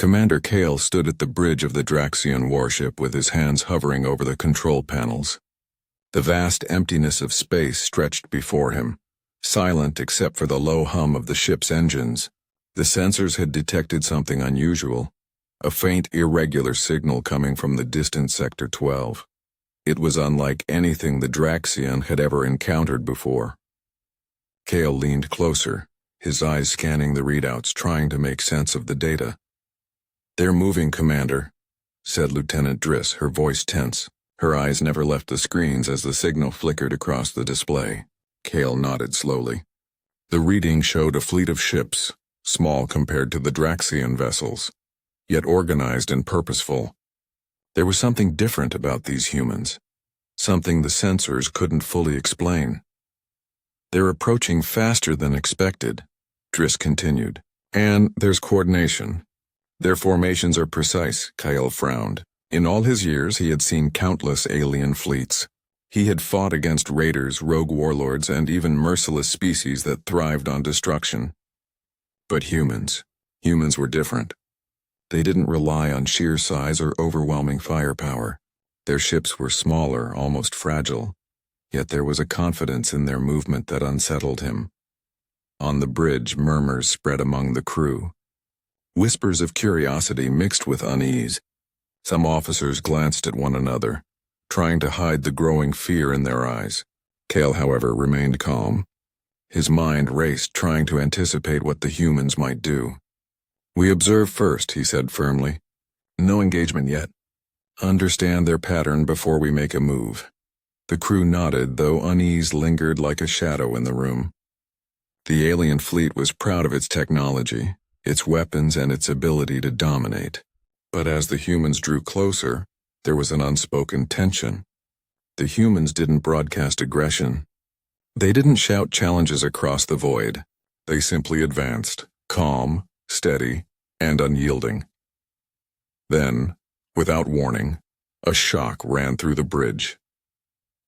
Commander Kale stood at the bridge of the Draxian warship with his hands hovering over the control panels. The vast emptiness of space stretched before him, silent except for the low hum of the ship's engines. The sensors had detected something unusual, a faint, irregular signal coming from the distant Sector 12. It was unlike anything the Draxian had ever encountered before. Kale leaned closer, his eyes scanning the readouts, trying to make sense of the data. "They're moving, Commander," said Lieutenant Driss, her voice tense. Her eyes never left the screens as the signal flickered across the display. Kale nodded slowly. The reading showed a fleet of ships, small compared to the Draxian vessels, yet organized and purposeful. There was something different about these humans, something the sensors couldn't fully explain. "They're approaching faster than expected," Driss continued. "And there's coordination. Their formations are precise," Kyle frowned. In all his years, he had seen countless alien fleets. He had fought against raiders, rogue warlords, and even merciless species that thrived on destruction. But humans were different. They didn't rely on sheer size or overwhelming firepower. Their ships were smaller, almost fragile, yet there was a confidence in their movement that unsettled him. On the bridge, murmurs spread among the crew. Whispers of curiosity mixed with unease. Some officers glanced at one another, trying to hide the growing fear in their eyes. Kale, however, remained calm. His mind raced, trying to anticipate what the humans might do. "We observe first," he said firmly. "No engagement yet. Understand their pattern before we make a move." The crew nodded, though unease lingered like a shadow in the room. The alien fleet was proud of its technology, its weapons, and its ability to dominate. But as the humans drew closer, there was an unspoken tension. The humans didn't broadcast aggression. They didn't shout challenges across the void. They simply advanced, calm, steady, and unyielding. Then, without warning, a shock ran through the bridge.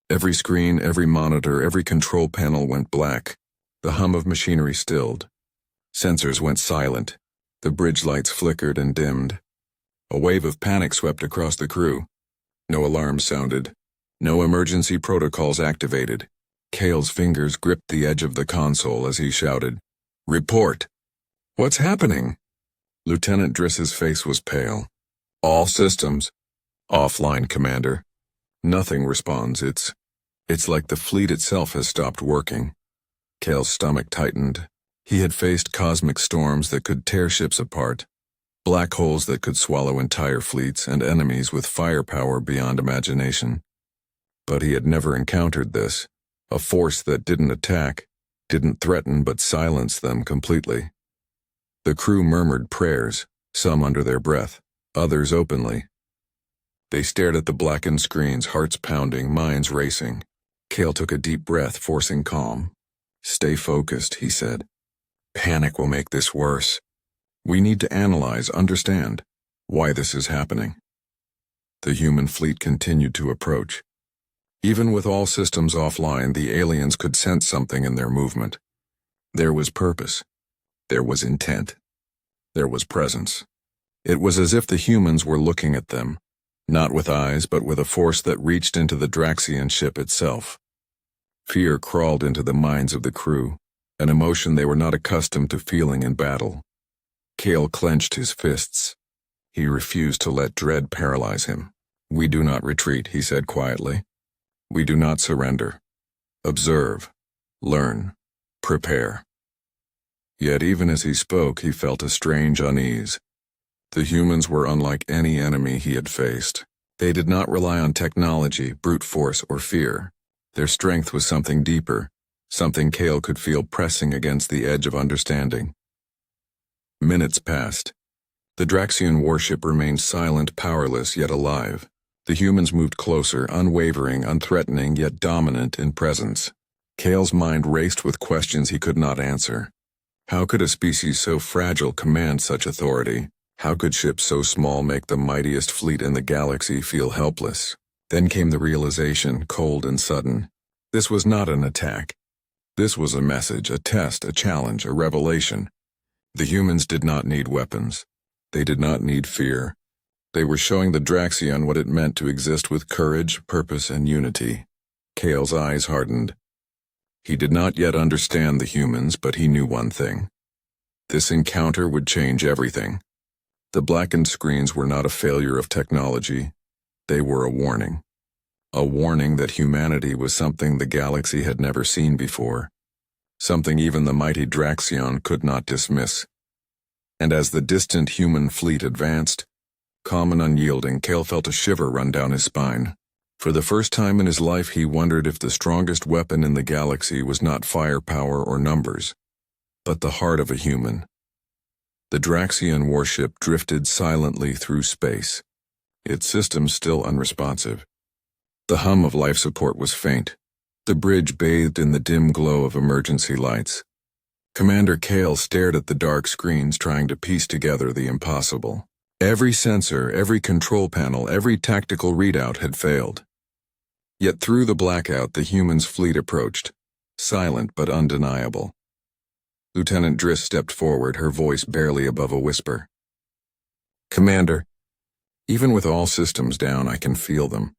Every screen, every monitor, every control panel went black. The hum of machinery stilled. Sensors went silent. The bridge lights flickered and dimmed. A wave of panic swept across the crew. No alarms sounded. No emergency protocols activated. Kale's fingers gripped the edge of the console as he shouted, "Report!" "What's happening?" Lieutenant Driss's face was pale. "All systems offline, Commander." "Nothing responds. It's like the fleet itself has stopped working." Kale's stomach tightened. He had faced cosmic storms that could tear ships apart, black holes that could swallow entire fleets, and enemies with firepower beyond imagination. But he had never encountered this, a force that didn't attack, didn't threaten, but silenced them completely. The crew murmured prayers, some under their breath, others openly. They stared at the blackened screens, hearts pounding, minds racing. Kale took a deep breath, forcing calm. "Stay focused," he said. "Panic will make this worse. We need to analyze, understand, why this is happening." The human fleet continued to approach. Even with all systems offline, the aliens could sense something in their movement. There was purpose. There was intent. There was presence. It was as if the humans were looking at them, not with eyes, but with a force that reached into the Draxian ship itself. Fear crawled into the minds of the crew, an emotion they were not accustomed to feeling in battle. Kale clenched his fists. He refused to let dread paralyze him. "We do not retreat," he said quietly. "We do not surrender. Observe, learn, prepare." Yet even as he spoke, he felt a strange unease. The humans were unlike any enemy he had faced. They did not rely on technology, brute force, or fear. Their strength was something deeper, something Kale could feel pressing against the edge of understanding. Minutes passed. The Draxian warship remained silent, powerless, yet alive. The humans moved closer, unwavering, unthreatening, yet dominant in presence. Kale's mind raced with questions he could not answer. How could a species so fragile command such authority? How could ships so small make the mightiest fleet in the galaxy feel helpless? Then came the realization, cold and sudden. This was not an attack. This was a message, a test, a challenge, a revelation. The humans did not need weapons. They did not need fear. They were showing the Draxion what it meant to exist with courage, purpose, and unity. Kale's eyes hardened. He did not yet understand the humans, but he knew one thing. This encounter would change everything. The blackened screens were not a failure of technology. They were a warning. A warning that humanity was something the galaxy had never seen before. Something even the mighty Draxion could not dismiss. And as the distant human fleet advanced, calm and unyielding, Kale felt a shiver run down his spine. For the first time in his life, he wondered if the strongest weapon in the galaxy was not firepower or numbers, but the heart of a human. The Draxion warship drifted silently through space, its systems still unresponsive. The hum of life support was faint, the bridge bathed in the dim glow of emergency lights. Commander Kale stared at the dark screens, trying to piece together the impossible. Every sensor, every control panel, every tactical readout had failed. Yet through the blackout, the humans' fleet approached, silent but undeniable. Lieutenant Driss stepped forward, her voice barely above a whisper. "Commander, even with all systems down, I can feel them.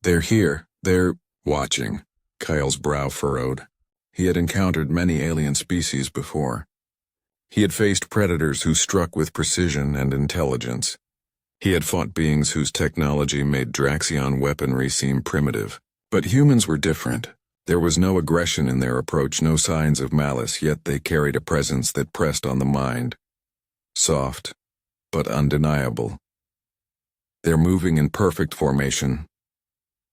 They're here, they're watching." Kyle's brow furrowed. He had encountered many alien species before. He had faced predators who struck with precision and intelligence. He had fought beings whose technology made Draxion weaponry seem primitive. But humans were different. There was no aggression in their approach, no signs of malice, yet they carried a presence that pressed on the mind. Soft, but undeniable. "They're moving in perfect formation,"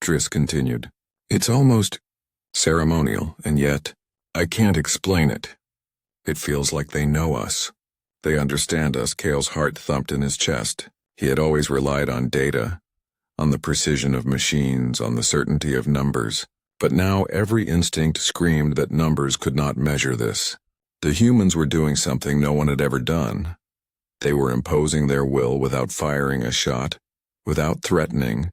Driss continued. "It's almost ceremonial, and yet, I can't explain it. It feels like they know us. They understand us." Kale's heart thumped in his chest. He had always relied on data, on the precision of machines, on the certainty of numbers. But now every instinct screamed that numbers could not measure this. The humans were doing something no one had ever done. They were imposing their will without firing a shot, without threatening,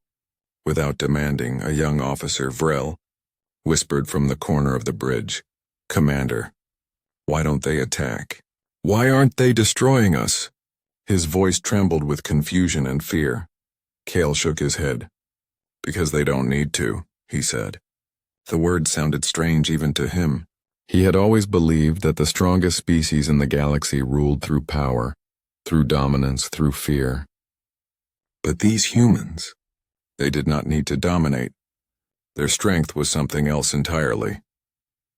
without demanding. A young officer, Vrel, whispered from the corner of the bridge, "Commander, why don't they attack? Why aren't they destroying us?" His voice trembled with confusion and fear. Kale shook his head. "Because they don't need to," he said. The word sounded strange even to him. He had always believed that the strongest species in the galaxy ruled through power, through dominance, through fear. But these humans, they did not need to dominate. Their strength was something else entirely.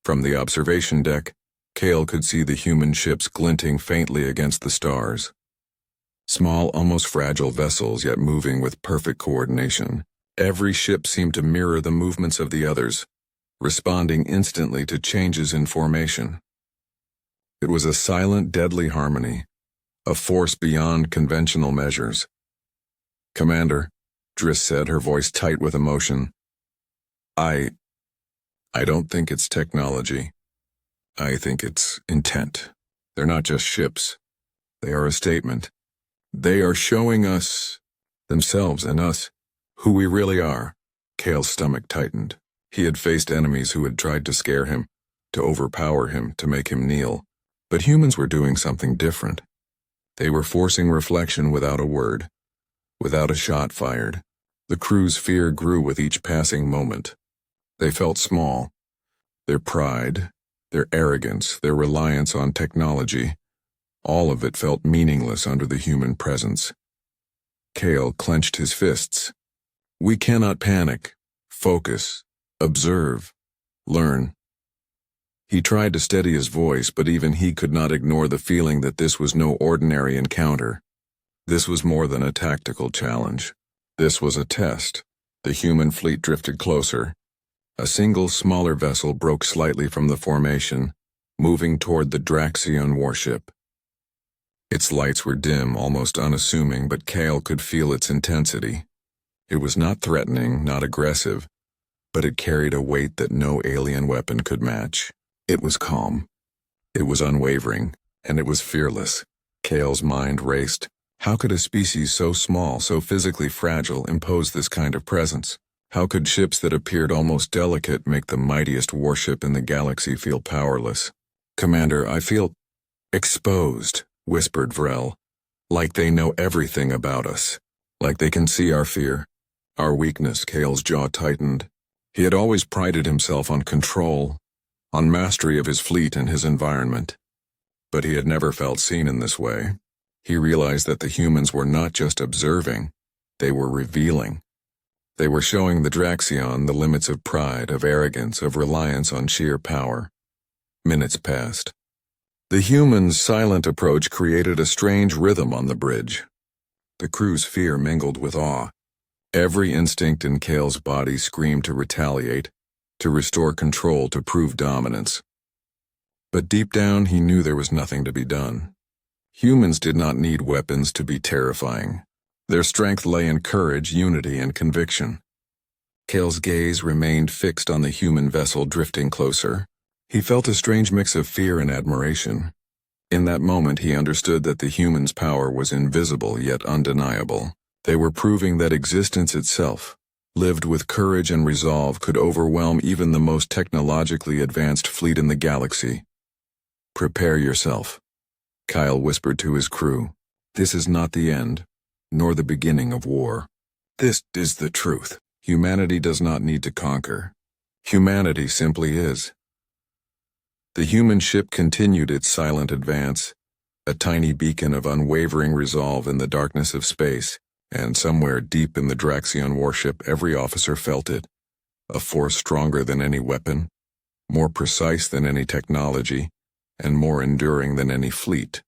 From the observation deck, Kale could see the human ships glinting faintly against the stars. Small, almost fragile vessels, yet moving with perfect coordination. Every ship seemed to mirror the movements of the others, responding instantly to changes in formation. It was a silent, deadly harmony, a force beyond conventional measures. "Commander," Driss said, her voice tight with emotion, I don't think it's technology. I think it's intent. They're not just ships. They are a statement. They are showing us, themselves and us, who we really are." Kale's stomach tightened. He had faced enemies who had tried to scare him, to overpower him, to make him kneel. But humans were doing something different. They were forcing reflection without a word, without a shot fired. The crew's fear grew with each passing moment. They felt small. Their pride, their arrogance, their reliance on technology, all of it felt meaningless under the human presence. Kale clenched his fists. "We cannot panic. Focus. Observe. Learn." He tried to steady his voice, but even he could not ignore the feeling that this was no ordinary encounter. This was more than a tactical challenge. This was a test. The human fleet drifted closer. A single, smaller vessel broke slightly from the formation, moving toward the Draxion warship. Its lights were dim, almost unassuming, but Kale could feel its intensity. It was not threatening, not aggressive, but it carried a weight that no alien weapon could match. It was calm. It was unwavering, and it was fearless. Kale's mind raced. How could a species so small, so physically fragile, impose this kind of presence? How could ships that appeared almost delicate make the mightiest warship in the galaxy feel powerless? "Commander, I feel exposed," whispered Vrel, Like they know everything about us. Like they can see our fear, our weakness. Kale's jaw tightened. He had always prided himself on control, on mastery of his fleet and his environment. But he had never felt seen in this way. He realized that the humans were not just observing, they were revealing. They were showing the Draxion the limits of pride, of arrogance, of reliance on sheer power. Minutes passed. The humans' silent approach created a strange rhythm on the bridge. The crew's fear mingled with awe. Every instinct in Kale's body screamed to retaliate, to restore control, to prove dominance. But deep down he knew there was nothing to be done. Humans did not need weapons to be terrifying. Their strength lay in courage, unity, and conviction. Kale's gaze remained fixed on the human vessel drifting closer. He felt a strange mix of fear and admiration. In that moment he understood that the humans' power was invisible yet undeniable. They were proving that existence itself, lived with courage and resolve, could overwhelm even the most technologically advanced fleet in the galaxy. "Prepare yourself," Kyle whispered to his crew. "This is not the end, nor the beginning of war. This is the truth. Humanity does not need to conquer. Humanity simply is." The human ship continued its silent advance, a tiny beacon of unwavering resolve in the darkness of space, and somewhere deep in the Draxion warship every officer felt it, a force stronger than any weapon, more precise than any technology, and more enduring than any fleet.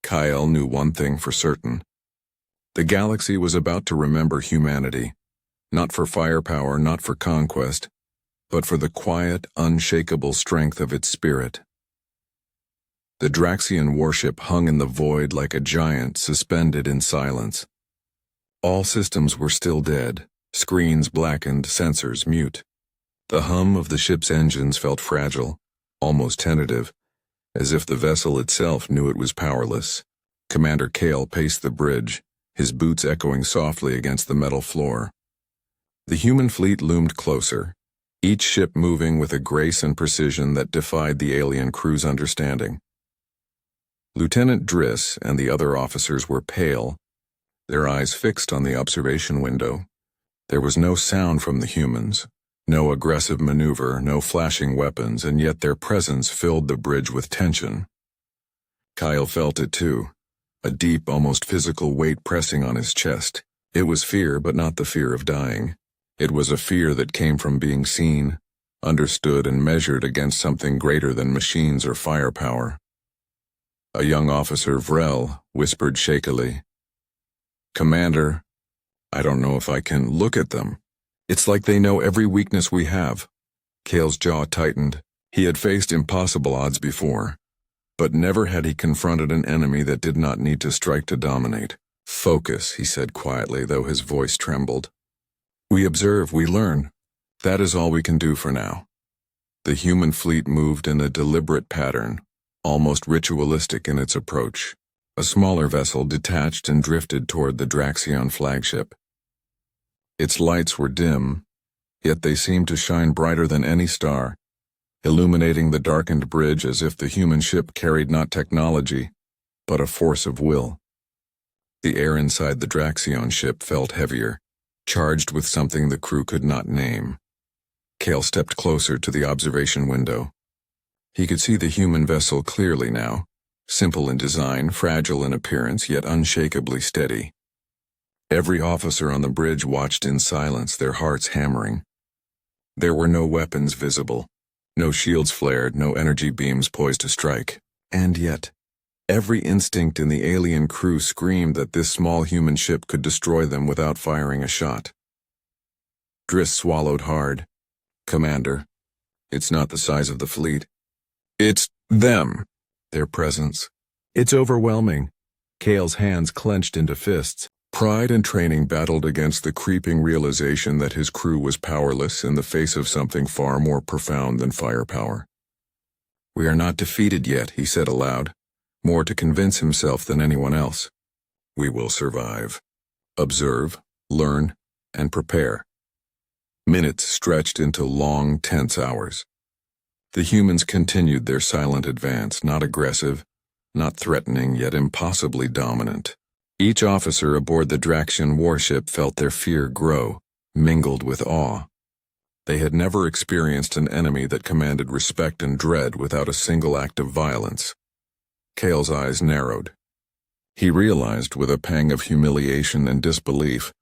Kyle knew one thing for certain. The galaxy was about to remember humanity, not for firepower, not for conquest, but for the quiet, unshakable strength of its spirit. The Draxion warship hung in the void like a giant suspended in silence. All systems were still dead, screens blackened, sensors mute. The hum of the ship's engines felt fragile, almost tentative, as if the vessel itself knew it was powerless. Commander Kale paced the bridge, his boots echoing softly against the metal floor. The human fleet loomed closer, each ship moving with a grace and precision that defied the alien crew's understanding. Lieutenant Driss and the other officers were pale, their eyes fixed on the observation window. There was no sound from the humans, no aggressive maneuver, no flashing weapons, and yet their presence filled the bridge with tension. Kyle felt it too, a deep, almost physical weight pressing on his chest. It was fear, but not the fear of dying. It was a fear that came from being seen, understood, and measured against something greater than machines or firepower. A young officer, Vrel, whispered shakily, "Commander, I don't know if I can look at them. It's like they know every weakness we have." Kale's jaw tightened. He had faced impossible odds before, but never had he confronted an enemy that did not need to strike to dominate. "Focus," he said quietly, though his voice trembled. "We observe, we learn. That is all we can do for now." The human fleet moved in a deliberate pattern, almost ritualistic in its approach. A smaller vessel detached and drifted toward the Draxion flagship. Its lights were dim, yet they seemed to shine brighter than any star, illuminating the darkened bridge as if the human ship carried not technology, but a force of will. The air inside the Draxion ship felt heavier, charged with something the crew could not name. Kale stepped closer to the observation window. He could see the human vessel clearly now, simple in design, fragile in appearance, yet unshakably steady. Every officer on the bridge watched in silence, their hearts hammering. There were no weapons visible, no shields flared, no energy beams poised to strike. And yet, every instinct in the alien crew screamed that this small human ship could destroy them without firing a shot. Driss swallowed hard. "Commander, it's not the size of the fleet. It's them, their presence. It's overwhelming." Kale's hands clenched into fists. Pride and training battled against the creeping realization that his crew was powerless in the face of something far more profound than firepower. "We are not defeated yet," he said aloud, more to convince himself than anyone else. "We will survive. Observe, learn, and prepare." Minutes stretched into long, tense hours. The humans continued their silent advance, not aggressive, not threatening yet impossibly dominant. Each officer aboard the Draxian warship felt their fear grow, mingled with awe. They had never experienced an enemy that commanded respect and dread without a single act of violence. Cale's eyes narrowed. He realized with a pang of humiliation and disbelief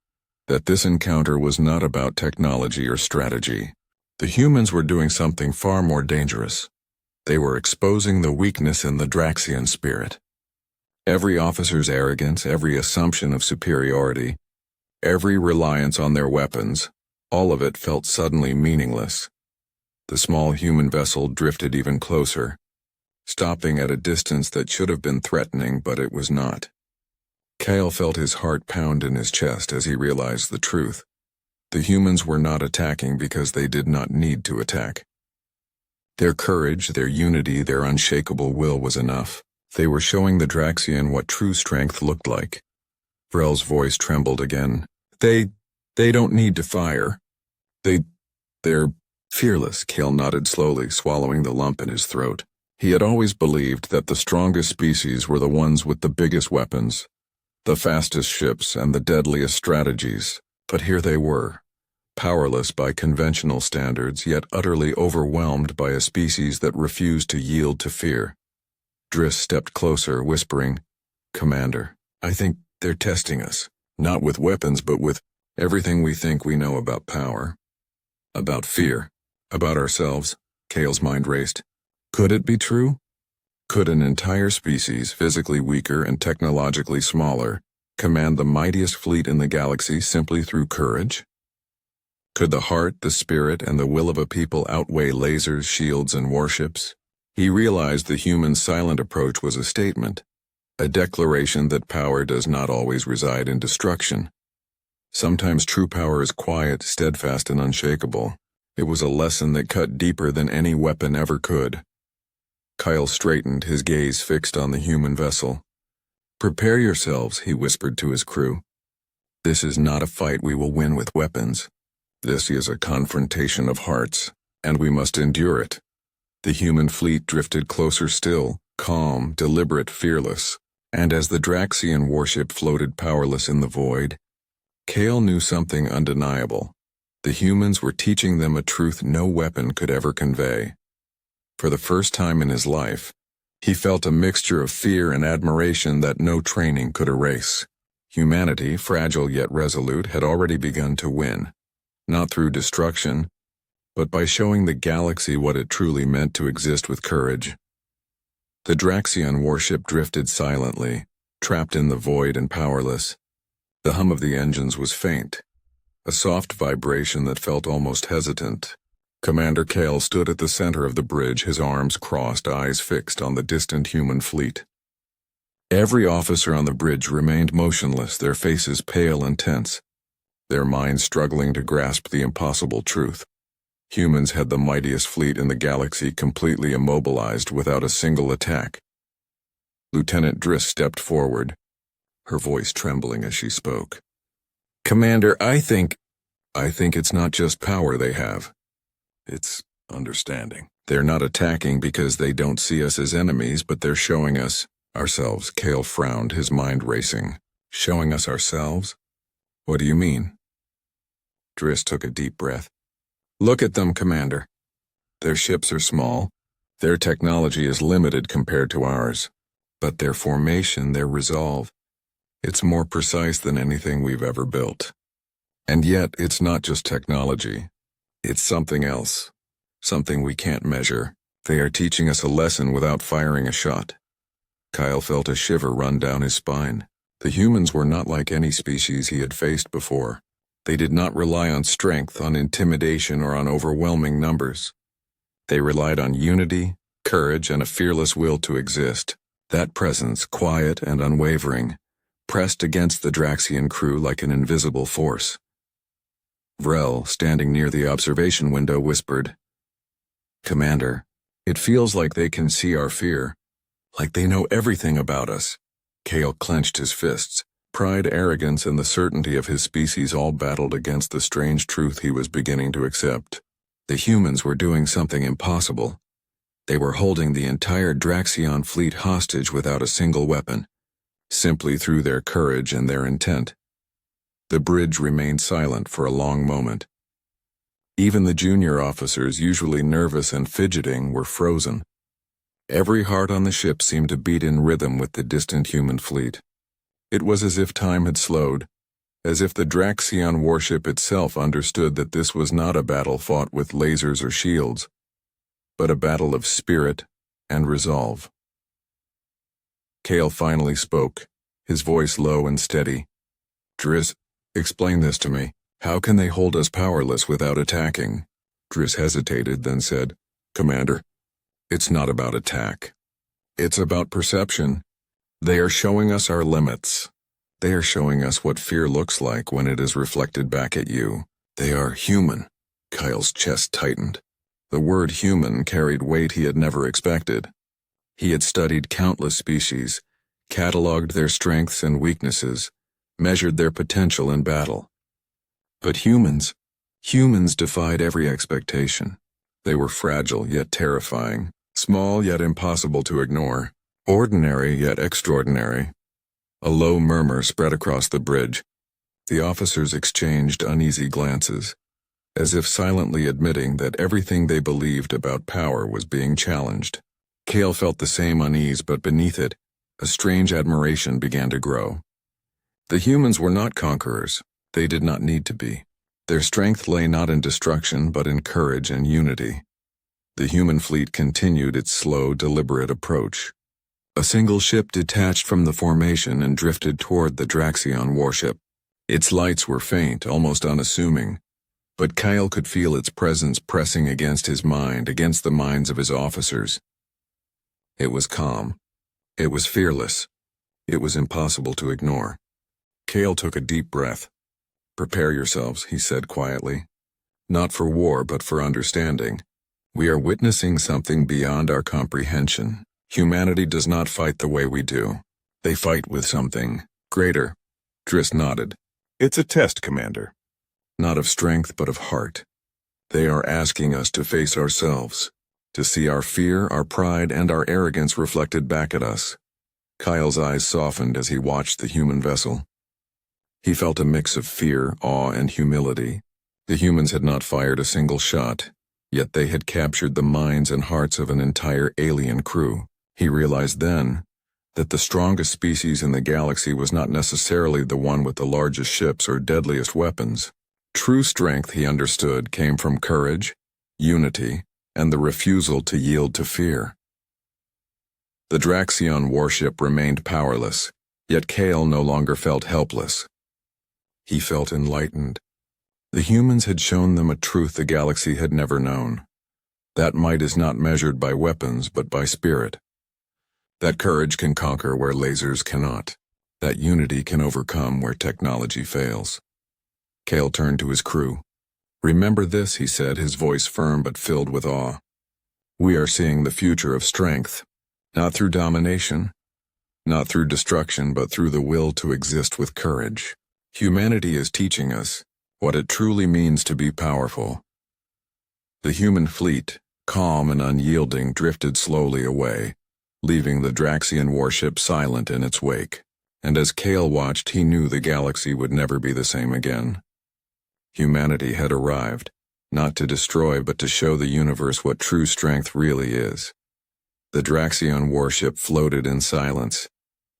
that this encounter was not about technology or strategy. The humans were doing something far more dangerous. They were exposing the weakness in the Draxian spirit. Every officer's arrogance, every assumption of superiority, every reliance on their weapons, all of it felt suddenly meaningless. The small human vessel drifted even closer, stopping at a distance that should have been threatening, but it was not. Cale felt his heart pound in his chest as he realized the truth. The humans were not attacking because they did not need to attack. Their courage, their unity, their unshakable will was enough. They were showing the Draxian what true strength looked like. Vrel's voice trembled again. They don't need to fire. They're fearless, Cale nodded slowly, swallowing the lump in his throat. He had always believed that the strongest species were the ones with the biggest weapons, the fastest ships, and the deadliest strategies. But here they were, powerless by conventional standards, yet utterly overwhelmed by a species that refused to yield to fear. Driss stepped closer, whispering, "Commander, I think they're testing us, not with weapons but with everything we think we know about power. About fear, about ourselves." Cale's mind raced. Could it be true? Could an entire species, physically weaker and technologically smaller, command the mightiest fleet in the galaxy simply through courage? Could the heart, the spirit, and the will of a people outweigh lasers, shields, and warships? He realized the human silent approach was a statement, a declaration that power does not always reside in destruction. Sometimes true power is quiet, steadfast, and unshakable. It was a lesson that cut deeper than any weapon ever could. Kyle straightened, his gaze fixed on the human vessel. "Prepare yourselves," he whispered to his crew. "This is not a fight we will win with weapons. This is a confrontation of hearts, and we must endure it." The human fleet drifted closer still, calm, deliberate, fearless, and as the Draxian warship floated powerless in the void, Cale knew something undeniable. The humans were teaching them a truth no weapon could ever convey. For the first time in his life, he felt a mixture of fear and admiration that no training could erase. Humanity, fragile yet resolute, had already begun to win, not through destruction, but by showing the galaxy what it truly meant to exist with courage. The Draxian warship drifted silently, trapped in the void and powerless. The hum of the engines was faint, a soft vibration that felt almost hesitant. Commander Cale stood at the center of the bridge, his arms crossed, eyes fixed on the distant human fleet. Every officer on the bridge remained motionless, their faces pale and tense, their minds struggling to grasp the impossible truth. Humans had the mightiest fleet in the galaxy completely immobilized without a single attack. Lieutenant Driss stepped forward, her voice trembling as she spoke. "Commander, I think it's not just power they have. It's understanding. They're not attacking because they don't see us as enemies, but they're showing us ourselves." Cale frowned, his mind racing. "Showing us ourselves? What do you mean?" Driss took a deep breath. "Look at them, Commander. Their ships are small. Their technology is limited compared to ours. But their formation, their resolve, it's more precise than anything we've ever built. And yet, it's not just technology. It's something else. Something we can't measure. They are teaching us a lesson without firing a shot." Kyle felt a shiver run down his spine. The humans were not like any species he had faced before. They did not rely on strength, on intimidation, or on overwhelming numbers. They relied on unity, courage, and a fearless will to exist. That presence, quiet and unwavering, pressed against the Draxian crew like an invisible force. Vrel, standing near the observation window, whispered, "Commander, it feels like they can see our fear, like they know everything about us." Cale clenched his fists. Pride, arrogance, and the certainty of his species all battled against the strange truth he was beginning to accept. The humans were doing something impossible. They were holding the entire Draxion fleet hostage without a single weapon, simply through their courage and their intent. The bridge remained silent for a long moment. Even the junior officers, usually nervous and fidgeting, were frozen. Every heart on the ship seemed to beat in rhythm with the distant human fleet. It was as if time had slowed, as if the Draxion warship itself understood that this was not a battle fought with lasers or shields, but a battle of spirit and resolve. Kale finally spoke, his voice low and steady. "Driss, explain this to me. How can they hold us powerless without attacking?" Driss hesitated, then said, "Commander, it's not about attack. It's about perception. They are showing us our limits. They are showing us what fear looks like when it is reflected back at you. They are human." Kyle's chest tightened. The word human carried weight he had never expected. He had studied countless species, cataloged their strengths and weaknesses, measured their potential in battle. But humans defied every expectation. They were fragile yet terrifying, small yet impossible to ignore, ordinary yet extraordinary. A low murmur spread across the bridge. The officers exchanged uneasy glances, as if silently admitting that everything they believed about power was being challenged. Kale felt the same unease, but beneath it, a strange admiration began to grow. The humans were not conquerors. They did not need to be. Their strength lay not in destruction, but in courage and unity. The human fleet continued its slow, deliberate approach. A single ship detached from the formation and drifted toward the Draxion warship. Its lights were faint, almost unassuming, but Kyle could feel its presence pressing against his mind, against the minds of his officers. It was calm. It was fearless. It was impossible to ignore. Kale took a deep breath. "Prepare yourselves," he said quietly. "Not for war, but for understanding. We are witnessing something beyond our comprehension. Humanity does not fight the way we do. They fight with something greater." Driss nodded. "It's a test, Commander. Not of strength, but of heart. They are asking us to face ourselves, to see our fear, our pride, and our arrogance reflected back at us." Kyle's eyes softened as he watched the human vessel. He felt a mix of fear, awe, and humility. The humans had not fired a single shot, yet they had captured the minds and hearts of an entire alien crew. He realized then that the strongest species in the galaxy was not necessarily the one with the largest ships or deadliest weapons. True strength, he understood, came from courage, unity, and the refusal to yield to fear. The Draxion warship remained powerless, yet Kale no longer felt helpless. He felt enlightened. The humans had shown them a truth the galaxy had never known. That might is not measured by weapons, but by spirit. That courage can conquer where lasers cannot. That unity can overcome where technology fails. Kale turned to his crew. "Remember this," he said, his voice firm but filled with awe. "We are seeing the future of strength, not through domination, not through destruction, but through the will to exist with courage. Humanity is teaching us what it truly means to be powerful." The human fleet, calm and unyielding, drifted slowly away, leaving the Draxion warship silent in its wake. And as Kale watched, he knew the galaxy would never be the same again. Humanity had arrived, not to destroy but to show the universe what true strength really is. The Draxion warship floated in silence,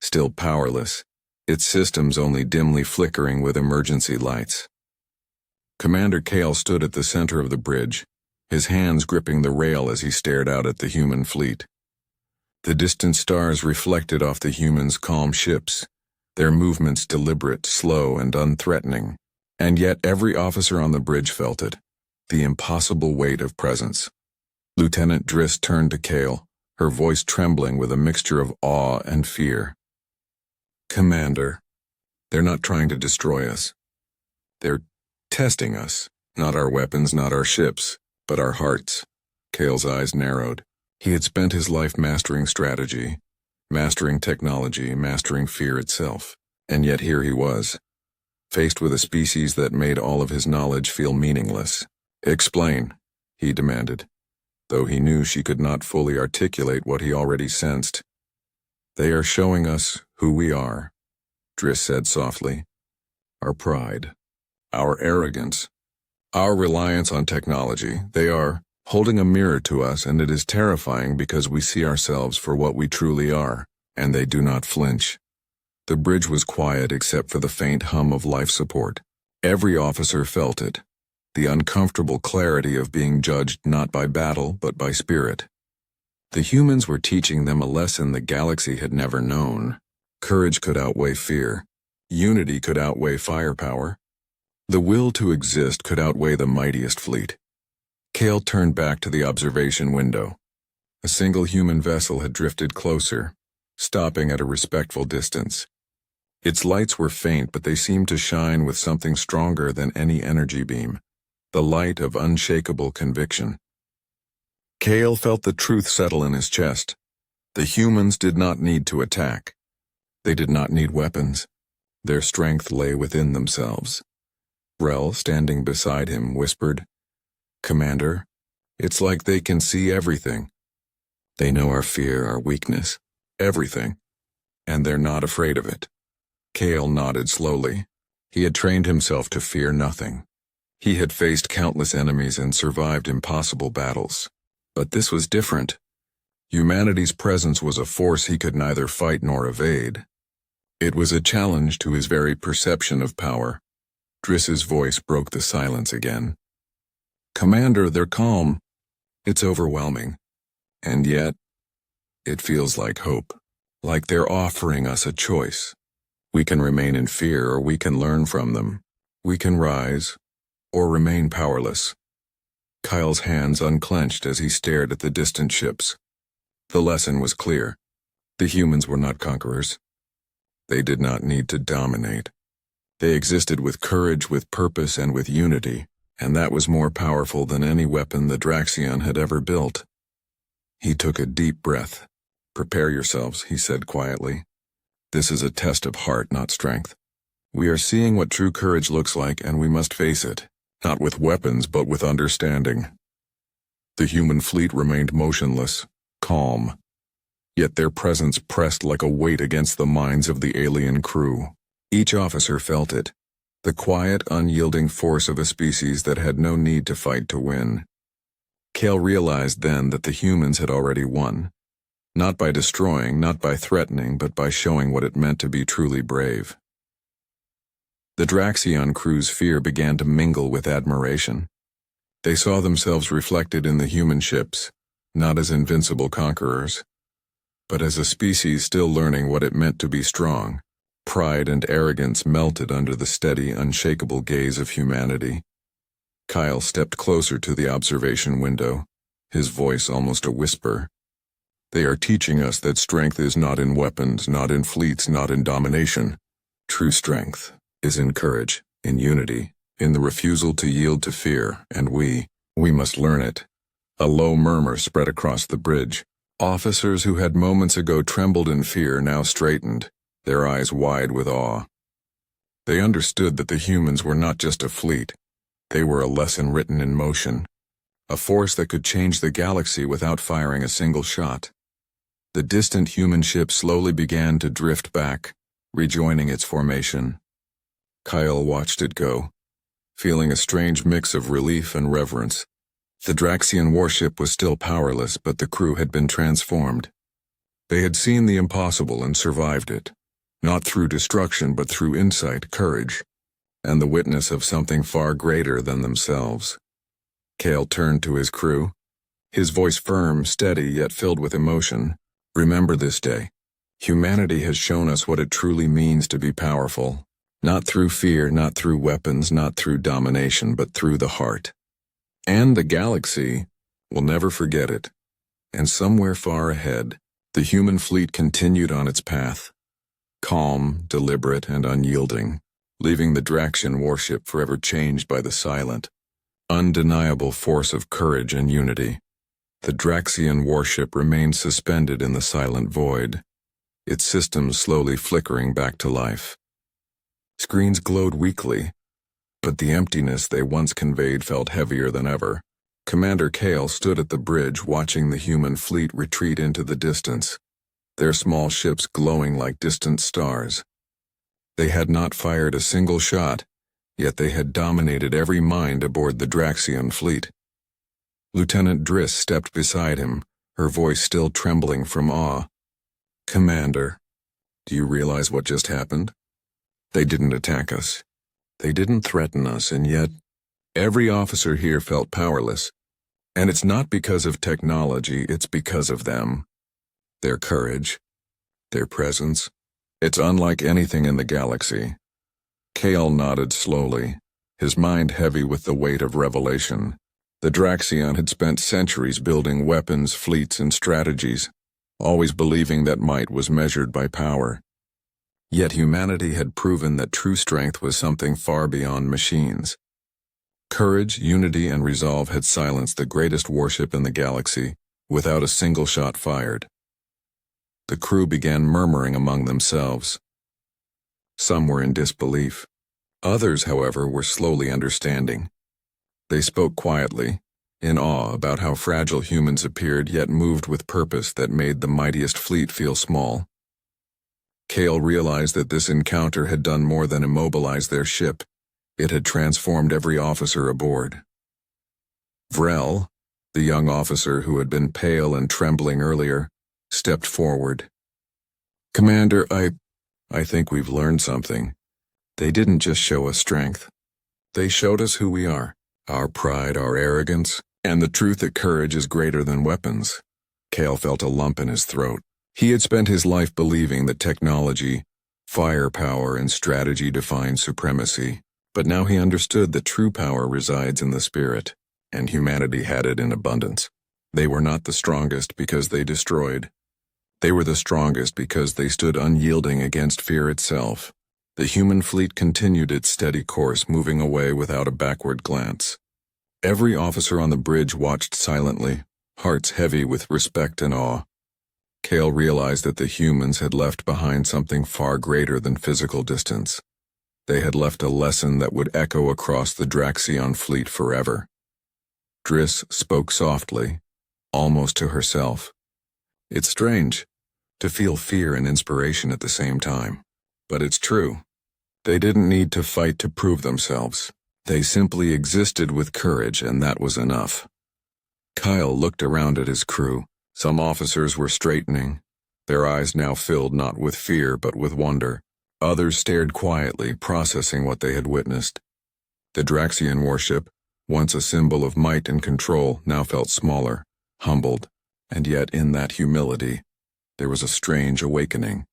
still powerless, its systems only dimly flickering with emergency lights. Commander Kale stood at the center of the bridge, his hands gripping the rail as he stared out at the human fleet. The distant stars reflected off the humans' calm ships, their movements deliberate, slow, and unthreatening. And yet every officer on the bridge felt it, the impossible weight of presence. Lieutenant Driss turned to Kale, her voice trembling with a mixture of awe and fear. "Commander, they're not trying to destroy us. They're testing us, not our weapons, not our ships, but our hearts." Kale's eyes narrowed. He had spent his life mastering strategy, mastering technology, mastering fear itself. And yet here he was, faced with a species that made all of his knowledge feel meaningless. "Explain," he demanded. though he knew she could not fully articulate what he already sensed. "They are showing us who we are," Driss said softly. "Our pride, our arrogance, our reliance on technology. They are holding a mirror to us, and it is terrifying because we see ourselves for what we truly are, and they do not flinch." The bridge was quiet except for the faint hum of life support. Every officer felt it, the uncomfortable clarity of being judged not by battle but by spirit. The humans were teaching them a lesson the galaxy had never known. Courage could outweigh fear. Unity could outweigh firepower. The will to exist could outweigh the mightiest fleet. Kale turned back to the observation window. A single human vessel had drifted closer, stopping at a respectful distance. Its lights were faint, but they seemed to shine with something stronger than any energy beam, the light of unshakable conviction. Kale felt the truth settle in his chest. The humans did not need to attack. They did not need weapons. Their strength lay within themselves. Rel, standing beside him, whispered, "Commander, it's like they can see everything. They know our fear, our weakness, everything, and they're not afraid of it." Kale nodded slowly. He had trained himself to fear nothing. He had faced countless enemies and survived impossible battles. But this was different. Humanity's presence was a force he could neither fight nor evade. It was a challenge to his very perception of power. Driss's voice broke the silence again. "Commander, they're calm. It's overwhelming. And yet, it feels like hope. Like they're offering us a choice. We can remain in fear, or we can learn from them. We can rise, or remain powerless." Kyle's hands unclenched as he stared at the distant ships. The lesson was clear. The humans were not conquerors. They did not need to dominate. They existed with courage, with purpose, and with unity, and that was more powerful than any weapon the Draxion had ever built. He took a deep breath. "Prepare yourselves," he said quietly. "This is a test of heart, not strength. We are seeing what true courage looks like, and we must face it, not with weapons but with understanding." The human fleet remained motionless, calm. Yet their presence pressed like a weight against the minds of the alien crew. Each officer felt it, the quiet, unyielding force of a species that had no need to fight to win. Kale realized then that the humans had already won. Not by destroying, not by threatening, but by showing what it meant to be truly brave. The Draxion crew's fear began to mingle with admiration. They saw themselves reflected in the human ships, not as invincible conquerors, but as a species still learning what it meant to be strong. Pride and arrogance melted under the steady, unshakable gaze of humanity. Kyle stepped closer to the observation window, his voice almost a whisper. "They are teaching us that strength is not in weapons, not in fleets, not in domination. True strength is in courage, in unity, in the refusal to yield to fear, and we must learn it." A low murmur spread across the bridge. Officers who had moments ago trembled in fear now straightened, their eyes wide with awe. They understood that the humans were not just a fleet. They were a lesson written in motion, a force that could change the galaxy without firing a single shot. The distant human ship slowly began to drift back, rejoining its formation. Kyle watched it go, feeling a strange mix of relief and reverence. The Draxion warship was still powerless, but the crew had been transformed. They had seen the impossible and survived it, not through destruction but through insight, courage, and the witness of something far greater than themselves. Kale turned to his crew, his voice firm, steady, yet filled with emotion. "Remember this day. Humanity has shown us what it truly means to be powerful. Not through fear, not through weapons, not through domination, but through the heart. And the galaxy will never forget it." And somewhere far ahead, the human fleet continued on its path, calm, deliberate, and unyielding, leaving the Draxion warship forever changed by the silent, undeniable force of courage and unity. The Draxion warship remained suspended in the silent void, its systems slowly flickering back to life. Screens glowed weakly, but the emptiness they once conveyed felt heavier than ever. Commander Kale stood at the bridge watching the human fleet retreat into the distance, their small ships glowing like distant stars. They had not fired a single shot, yet they had dominated every mind aboard the Draxion fleet. Lieutenant Driss stepped beside him, her voice still trembling from awe. "Commander, do you realize what just happened? They didn't attack us. They didn't threaten us, and yet every officer here felt powerless. And it's not because of technology, it's because of them. Their courage, their presence. It's unlike anything in the galaxy." Kale nodded slowly, his mind heavy with the weight of revelation. The Draxion had spent centuries building weapons, fleets, and strategies, always believing that might was measured by power. Yet humanity had proven that true strength was something far beyond machines. Courage, unity, and resolve had silenced the greatest warship in the galaxy, without a single shot fired. The crew began murmuring among themselves. Some were in disbelief. Others, however, were slowly understanding. They spoke quietly, in awe about how fragile humans appeared yet moved with purpose that made the mightiest fleet feel small. Kale realized that this encounter had done more than immobilize their ship. It had transformed every officer aboard. Vrel, the young officer who had been pale and trembling earlier, stepped forward. "Commander, I think we've learned something. They didn't just show us strength. They showed us who we are, our pride, our arrogance, and the truth that courage is greater than weapons." Kale felt a lump in his throat. He had spent his life believing that technology, firepower, and strategy defined supremacy, but now he understood that true power resides in the spirit, and humanity had it in abundance. They were not the strongest because they destroyed. They were the strongest because they stood unyielding against fear itself. The human fleet continued its steady course, moving away without a backward glance. Every officer on the bridge watched silently, hearts heavy with respect and awe. Kale realized that the humans had left behind something far greater than physical distance. They had left a lesson that would echo across the Draxion fleet forever. Driss spoke softly, almost to herself. "It's strange to feel fear and inspiration at the same time, but it's true. They didn't need to fight to prove themselves. They simply existed with courage, and that was enough." Kyle looked around at his crew. Some officers were straightening, their eyes now filled not with fear but with wonder. Others stared quietly, processing what they had witnessed. The Draxion warship, once a symbol of might and control, now felt smaller, humbled, and yet in that humility, there was a strange awakening,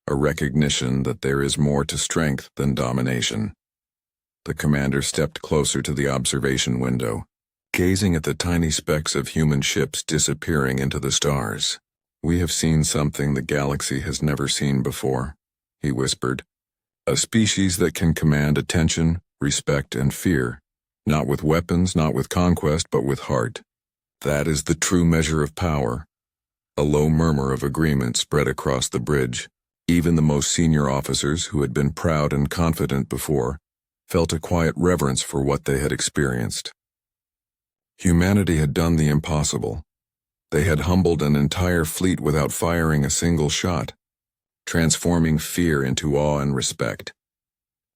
a recognition that there is more to strength than domination. The commander stepped closer to the observation window, gazing at the tiny specks of human ships disappearing into the stars. "We have seen something the galaxy has never seen before," he whispered. "A species that can command attention, respect, and fear, not with weapons, not with conquest, but with heart. That is the true measure of power." A low murmur of agreement spread across the bridge. Even the most senior officers, who had been proud and confident before, felt a quiet reverence for what they had experienced. Humanity had done the impossible. They had humbled an entire fleet without firing a single shot, transforming fear into awe and respect.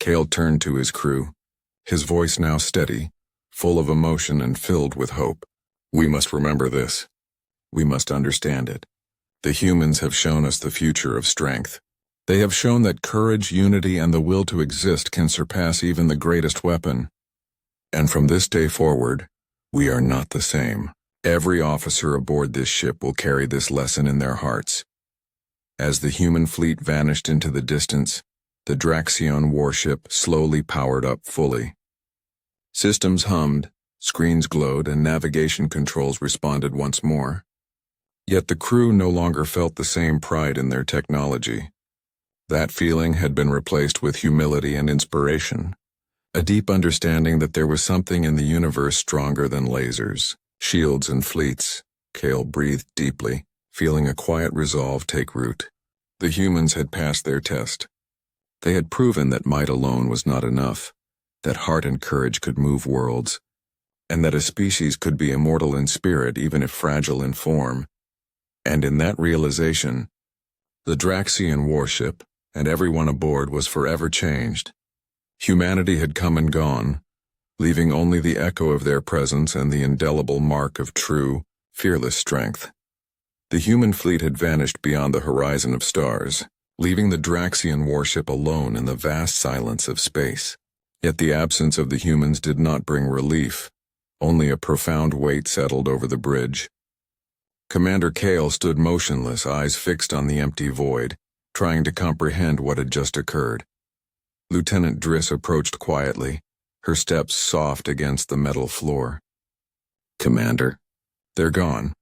Kale turned to his crew, his voice now steady, full of emotion and filled with hope. "We must remember this. We must understand it. The humans have shown us the future of strength. They have shown that courage, unity, and the will to exist can surpass even the greatest weapon. And from this day forward, we are not the same. Every officer aboard this ship will carry this lesson in their hearts." As the human fleet vanished into the distance, the Draxion warship slowly powered up fully. Systems hummed, screens glowed, and navigation controls responded once more. Yet the crew no longer felt the same pride in their technology. That feeling had been replaced with humility and inspiration, a deep understanding that there was something in the universe stronger than lasers, shields, and fleets. Kale breathed deeply, feeling a quiet resolve take root. The humans had passed their test. They had proven that might alone was not enough, that heart and courage could move worlds. and that a species could be immortal in spirit even if fragile in form. And in that realization, the Draxian warship, and everyone aboard, was forever changed. Humanity had come and gone, leaving only the echo of their presence and the indelible mark of true, fearless strength. The human fleet had vanished beyond the horizon of stars, leaving the Draxian warship alone in the vast silence of space. Yet the absence of the humans did not bring relief. Only a profound weight settled over the bridge. Commander Kale stood motionless, eyes fixed on the empty void, trying to comprehend what had just occurred. Lieutenant Driss approached quietly, her steps soft against the metal floor. "Commander, they're gone.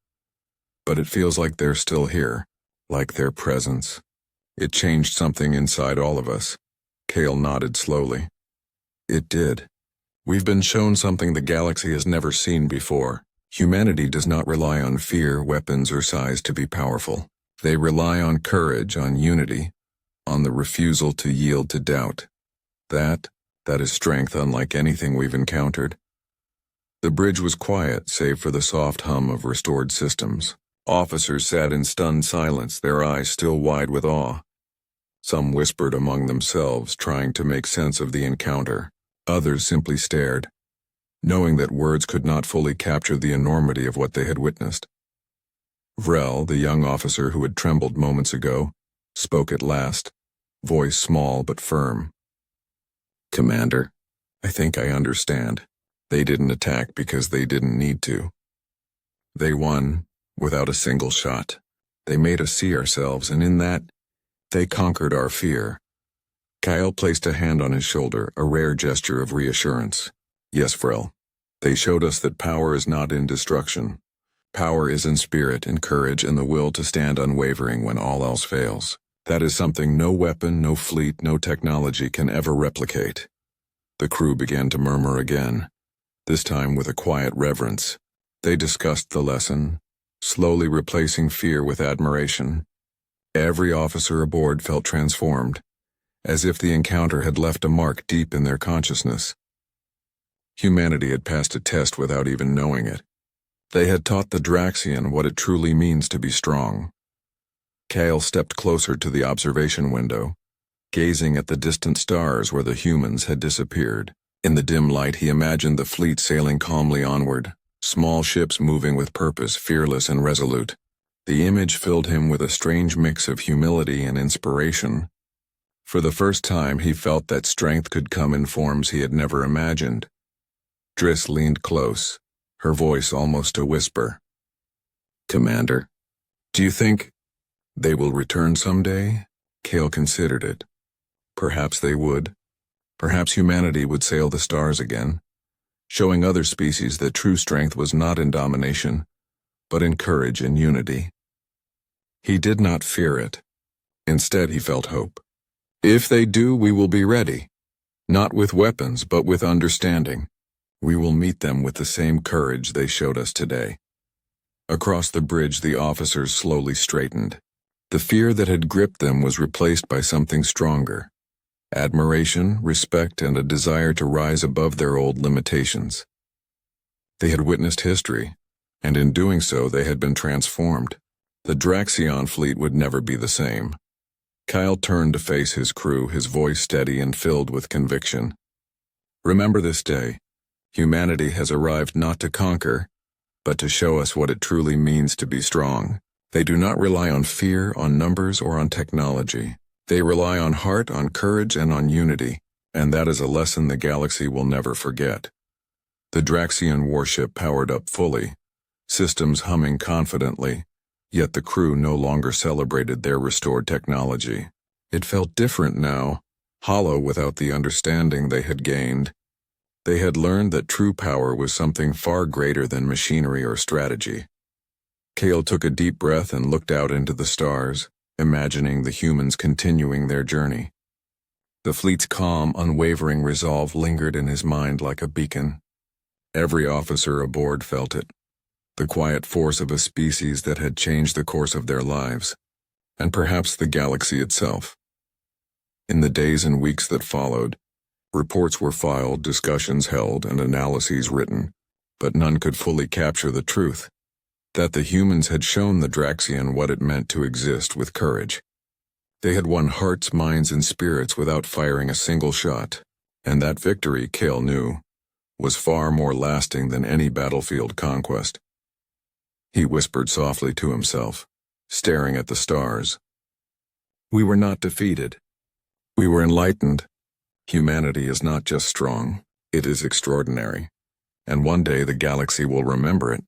But it feels like they're still here, like their presence. It changed something inside all of us." Kale nodded slowly. "It did. We've been shown something the galaxy has never seen before. Humanity does not rely on fear, weapons, or size to be powerful. They rely on courage, on unity, on the refusal to yield to doubt. That is strength unlike anything we've encountered." The bridge was quiet, save for the soft hum of restored systems. Officers sat in stunned silence, their eyes still wide with awe. Some whispered among themselves, trying to make sense of the encounter. Others simply stared, knowing that words could not fully capture the enormity of what they had witnessed. Vrel, the young officer who had trembled moments ago, spoke at last, voice small but firm. "Commander, I think I understand. They didn't attack because they didn't need to. They won without a single shot. They made us see ourselves, and in that, they conquered our fear." Kyle placed a hand on his shoulder, a rare gesture of reassurance. "Yes, Vrel. They showed us that power is not in destruction. Power is in spirit, in courage, and the will to stand unwavering when all else fails. That is something no weapon, no fleet, no technology can ever replicate." The crew began to murmur again, this time with a quiet reverence. They discussed the lesson, slowly replacing fear with admiration. Every officer aboard felt transformed, as if the encounter had left a mark deep in their consciousness. Humanity had passed a test without even knowing it. They had taught the Draxian what it truly means to be strong. Kale stepped closer to the observation window, gazing at the distant stars where the humans had disappeared. In the dim light, he imagined the fleet sailing calmly onward, small ships moving with purpose, fearless and resolute. The image filled him with a strange mix of humility and inspiration. For the first time, he felt that strength could come in forms he had never imagined. Driss leaned close, her voice almost a whisper. "Commander, do you think they will return someday?" Kale considered it. Perhaps they would. Perhaps humanity would sail the stars again, showing other species that true strength was not in domination, but in courage and unity. He did not fear it. Instead, he felt hope. "If they do, we will be ready. Not with weapons, but with understanding. We will meet them with the same courage they showed us today." Across the bridge, the officers slowly straightened. The fear that had gripped them was replaced by something stronger. Admiration, respect, and a desire to rise above their old limitations. They had witnessed history, and in doing so they had been transformed. The Draxion fleet would never be the same. Kyle turned to face his crew, his voice steady and filled with conviction. "Remember this day. Humanity has arrived not to conquer, but to show us what it truly means to be strong. They do not rely on fear, on numbers, or on technology. They rely on heart, on courage, and on unity, and that is a lesson the galaxy will never forget." The Draxian warship powered up fully, systems humming confidently, yet the crew no longer celebrated their restored technology. It felt different now, hollow without the understanding they had gained. They had learned that true power was something far greater than machinery or strategy. Kale took a deep breath and looked out into the stars, imagining the humans continuing their journey. The fleet's calm, unwavering resolve lingered in his mind like a beacon. Every officer aboard felt it, the quiet force of a species that had changed the course of their lives, and perhaps the galaxy itself. In the days and weeks that followed, reports were filed, discussions held, and analyses written, but none could fully capture the truth, that the humans had shown the Draxian what it meant to exist with courage. They had won hearts, minds, and spirits without firing a single shot, and that victory, Cale knew, was far more lasting than any battlefield conquest. He whispered softly to himself, staring at the stars. We were not defeated. We were enlightened. Humanity is not just strong, it is extraordinary, and one day the galaxy will remember it.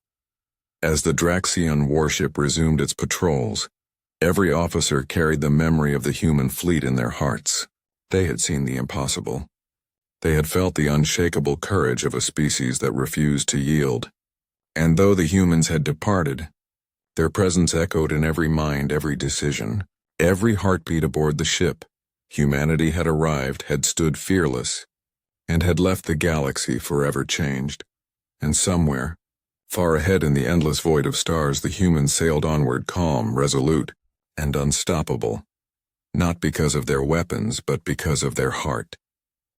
As the Draxian warship resumed its patrols, every officer carried the memory of the human fleet in their hearts. They had seen the impossible. They had felt the unshakable courage of a species that refused to yield. And though the humans had departed, their presence echoed in every mind, every decision, every heartbeat aboard the ship. Humanity had arrived, had stood fearless, and had left the galaxy forever changed. And somewhere, far ahead in the endless void of stars, the humans sailed onward, calm, resolute, and unstoppable, not because of their weapons, but because of their heart.